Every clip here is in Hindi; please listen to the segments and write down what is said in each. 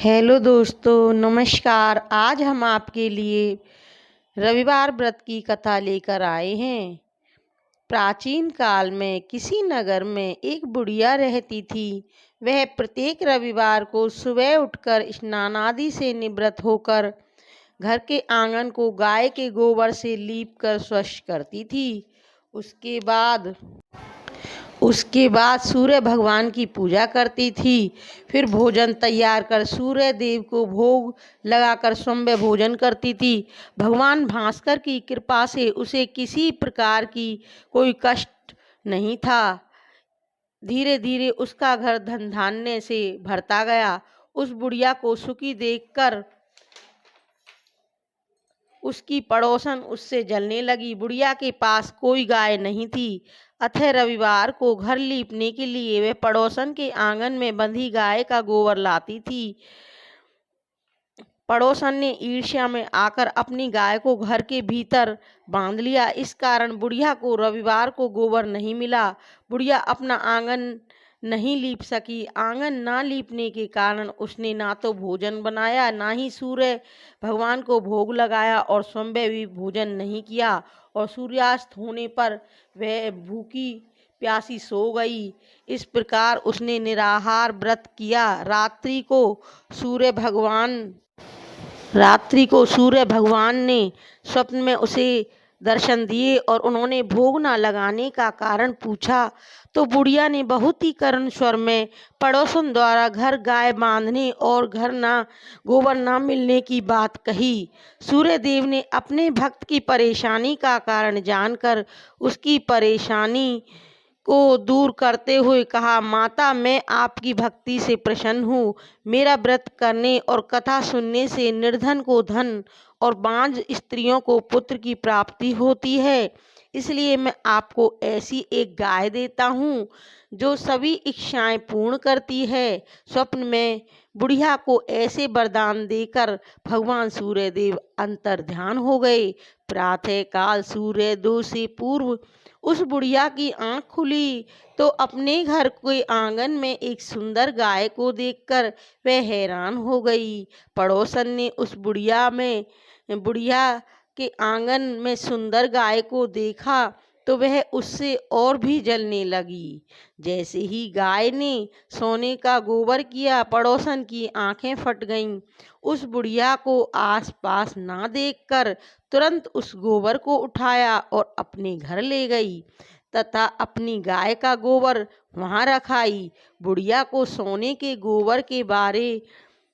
हेलो दोस्तों, नमस्कार। आज हम आपके लिए रविवार व्रत की कथा लेकर आए हैं। प्राचीन काल में किसी नगर में एक बुढ़िया रहती थी। वह प्रत्येक रविवार को सुबह उठकर स्नान आदि से निवृत्त होकर घर के आंगन को गाय के गोबर से लीप कर स्वच्छ करती थी। उसके बाद उसके बाद सूर्य भगवान की पूजा करती थी। फिर भोजन तैयार कर सूर्य देव को भोग लगाकर स्वयं भोजन करती थी। भगवान भास्कर की कृपा से उसे किसी प्रकार की कोई कष्ट नहीं था। धीरे धीरे उसका घर धन धान्य से भरता गया। उस बुढ़िया को सुखी देखकर उसकी पड़ोसन उससे जलने लगी। बुढ़िया के पास कोई गाय नहीं थी, अतः रविवार को घर लीपने के लिए वह पड़ोसन के आंगन में बंधी गाय का गोबर लाती थी। पड़ोसन ने ईर्ष्या में आकर अपनी गाय को घर के भीतर बांध लिया। इस कारण बुढ़िया को रविवार को गोबर नहीं मिला। बुढ़िया अपना आंगन नहीं लीप सकी। आंगन ना लीपने के कारण उसने ना तो भोजन बनाया, ना ही सूर्य भगवान को भोग लगाया और स्वयं भी भोजन नहीं किया। और सूर्यास्त होने पर वह भूखी प्यासी सो गई। इस प्रकार उसने निराहार व्रत किया। रात्रि को सूर्य भगवान ने स्वप्न में उसे दर्शन दिए और उन्होंने भोग न लगाने का कारण पूछा। तो बुढ़िया ने बहुत ही करुण स्वर में पड़ोसन द्वारा घर गाय बांधने और घर ना गोबर ना मिलने की बात कही। सूर्य देव ने अपने भक्त की परेशानी का कारण जानकर उसकी परेशानी को दूर करते हुए कहा, माता, मैं आपकी भक्ति से प्रसन्न हूँ। मेरा व्रत करने और कथा सुनने से निर्धन को धन और बांझ स्त्रियों को पुत्र की प्राप्ति होती है। इसलिए मैं आपको ऐसी एक गाय देता हूँ जो सभी इच्छाएं पूर्ण करती है। स्वप्न में बुढ़िया को ऐसे वरदान देकर भगवान सूर्यदेव अंतर्ध्यान हो गए। प्रातः काल सूर्योदय से पूर्व उस बुढ़िया की आंख खुली तो अपने घर के आंगन में एक सुंदर गाय को देखकर वह हैरान हो गई। पड़ोसन ने उस बुढ़िया के आंगन में सुंदर गाय को देखा तो वह उससे और भी जलने लगी। जैसे ही गाय ने सोने का गोबर किया, पड़ोसन की आंखें फट गईं। उस बुढ़िया को आसपास ना देखकर तुरंत उस गोबर को उठाया और अपने घर ले गई तथा अपनी गाय का गोबर वहां रखाई। बुढ़िया को सोने के गोबर के बारे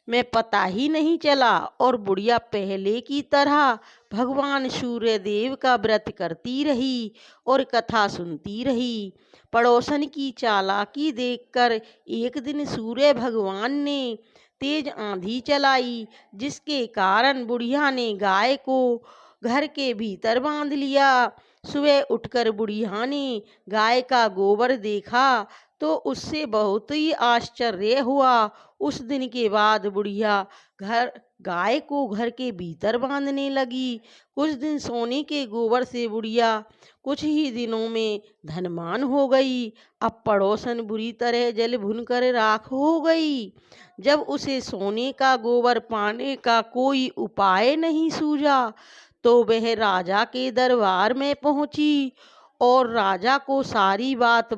में पता ही नहीं चला और बुढ़िया पहले की तरह भगवान सूर्यदेव का व्रत करती रही और कथा सुनती रही। पड़ोसन की चालाकी देखकर एक दिन सूर्य भगवान ने तेज आंधी चलाई, जिसके कारण बुढ़िया ने गाय को घर के भीतर बांध लिया। सुबह उठकर बुढ़िया ने गाय का गोबर देखा तो उससे बहुत ही आश्चर्य हुआ। उस दिन के बाद बुढ़िया गाय को घर के भीतर बांधने लगी। कुछ दिन सोने के गोबर से बुढ़िया कुछ ही दिनों में धनवान हो गई। अब पड़ोसन बुरी तरह जल भुनकर राख हो गई। जब उसे सोने का गोबर पाने का कोई उपाय नहीं सूझा तो वह राजा के दरबार में पहुंची और राजा को सारी बात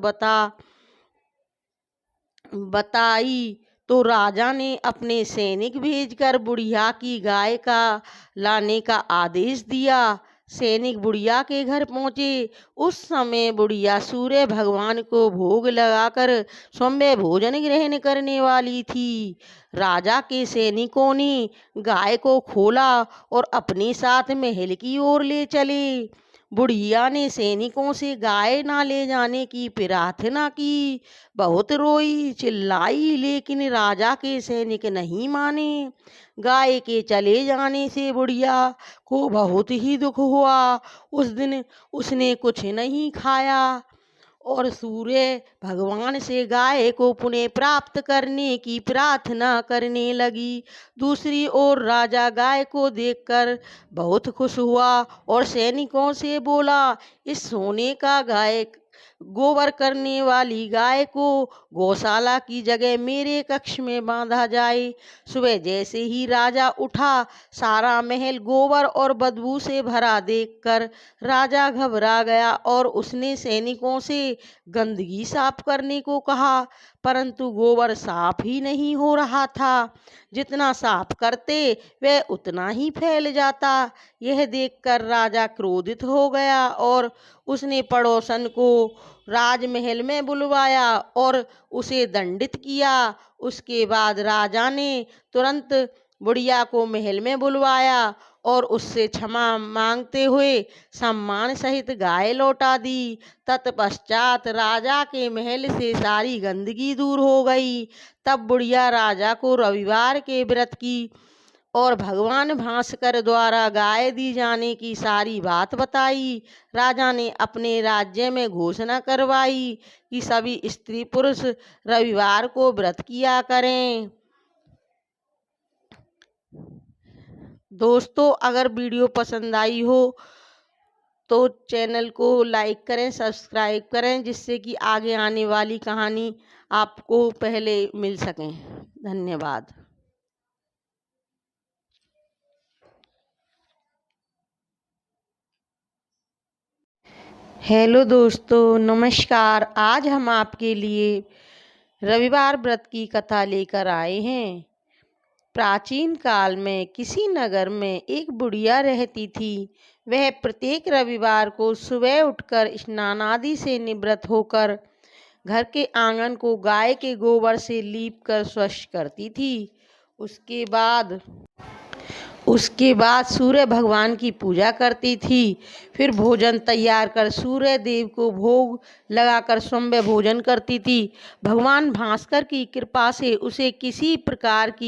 बताई। तो राजा ने अपने सैनिक भेजकर बुढ़िया की गाय का लाने का आदेश दिया। सैनिक बुढ़िया के घर पहुंचे। उस समय बुढ़िया सूर्य भगवान को भोग लगाकर स्वयं भोजन ग्रहण करने वाली थी। राजा के सैनिकों ने गाय को खोला और अपने साथ महल की ओर ले चले। बुढ़िया ने सैनिकों से गाय ना ले जाने की प्रार्थना की। बहुत रोई चिल्लाई, लेकिन राजा के सैनिक नहीं माने। गाय के चले जाने से बुढ़िया को बहुत ही दुख हुआ। उस दिन उसने कुछ नहीं खाया और सूर्य भगवान से गाय को पुनः प्राप्त करने की प्रार्थना करने लगी। दूसरी ओर राजा गाय को देखकर बहुत खुश हुआ और सैनिकों से बोला, इस सोने का गोबर करने वाली गाय को गौशाला की जगह मेरे कक्ष में बांधा जाए। सुबह जैसे ही राजा उठा, सारा महल गोबर और बदबू से भरा देखकर राजा घबरा गया और उसने सैनिकों से गंदगी साफ करने को कहा, परंतु गोबर साफ ही नहीं हो रहा था। जितना साफ करते वह उतना ही फैल जाता। यह देखकर राजा क्रोधित हो गया और उसने पड़ोसन को राजमहल में बुलवाया और उसे दंडित किया। उसके बाद राजा ने तुरंत बुढ़िया को महल में बुलवाया और उससे क्षमा मांगते हुए सम्मान सहित गाय लौटा दी। तत्पश्चात राजा के महल से सारी गंदगी दूर हो गई। तब बुढ़िया राजा को रविवार के व्रत की और भगवान भास्कर द्वारा गाय दी जाने की सारी बात बताई। राजा ने अपने राज्य में घोषणा करवाई कि सभी स्त्री पुरुष रविवार को व्रत किया करें। दोस्तों, अगर वीडियो पसंद आई हो तो चैनल को लाइक करें, सब्सक्राइब करें, जिससे कि आगे आने वाली कहानी आपको पहले मिल सकें। धन्यवाद। हेलो दोस्तों, नमस्कार। आज हम आपके लिए रविवार व्रत की कथा लेकर आए हैं। प्राचीन काल में किसी नगर में एक बुढ़िया रहती थी। वह प्रत्येक रविवार को सुबह उठकर स्नान आदि से निवृत्त होकर घर के आंगन को गाय के गोबर से लीपकर स्वच्छ करती थी। उसके बाद सूर्य भगवान की पूजा करती थी। फिर भोजन तैयार कर सूर्य देव को भोग लगाकर स्वयं भोजन करती थी। भगवान भास्कर की कृपा से उसे किसी प्रकार की